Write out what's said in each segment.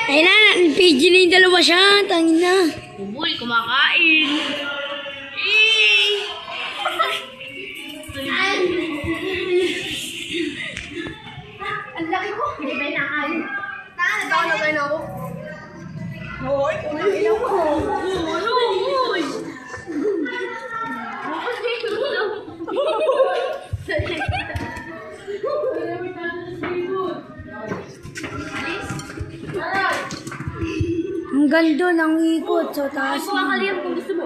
Ayun na, PG na yung dalawa siya. Tangin na. Bubul, kumakain. Ang laki ko. Hindi ba nakain? Nagkakain ako. Hoy, unang ilaw ko. Uy! Ang ganda ng ikot sa taas. Kuha ka liyan kung gusto mo.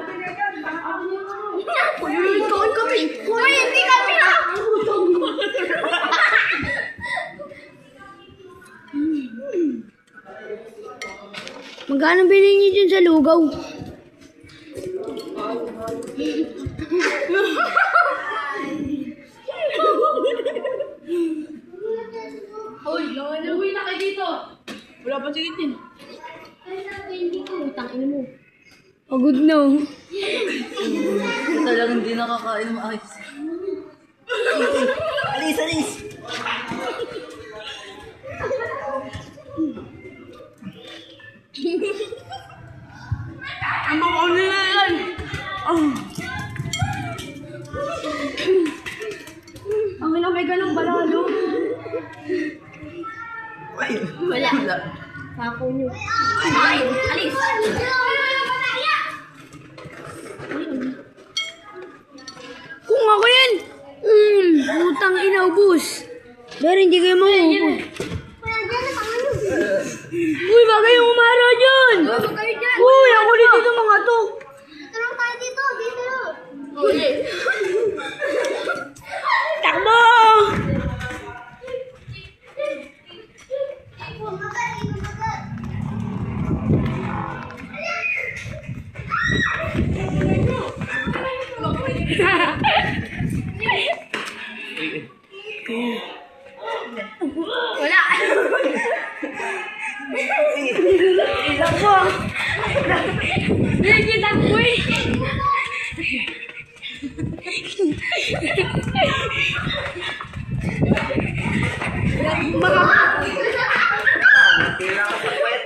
Doon kami. Uy, hindi kami na. Magkano bilhin niyo dyan sa lugaw? Uy, uwi na kayo dito. Wala pa sigitin. Utang ino mo. Pagod na. Talagang hindi nakakain ng maayos. Alis, alis! Ang babaw nila yan. Ang ina may ganong balalo. Ay! Wala. Kako nyo. Ay, alis. Kung ako yan. Utang ina ubus. Pero hindi kayo mauubos. Uy, bagay yung umara dyan. Uy, ako dito mga to. Tulong tayo dito. Dito. Uy. Takbo! Wala. Takbo! Hindi takbo eh. Tira ka sa kwet!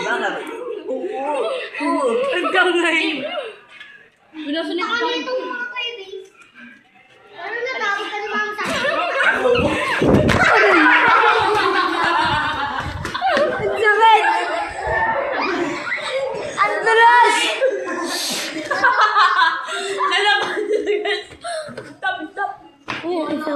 Bakit? Oo! Hanggang ngayon. Pinasunit Ako pa. nito mga babies. Ano na tawag ka naman sa akin? Ang sakit! Ang dulas! Lalaban. Stop, stop. Oh, ito.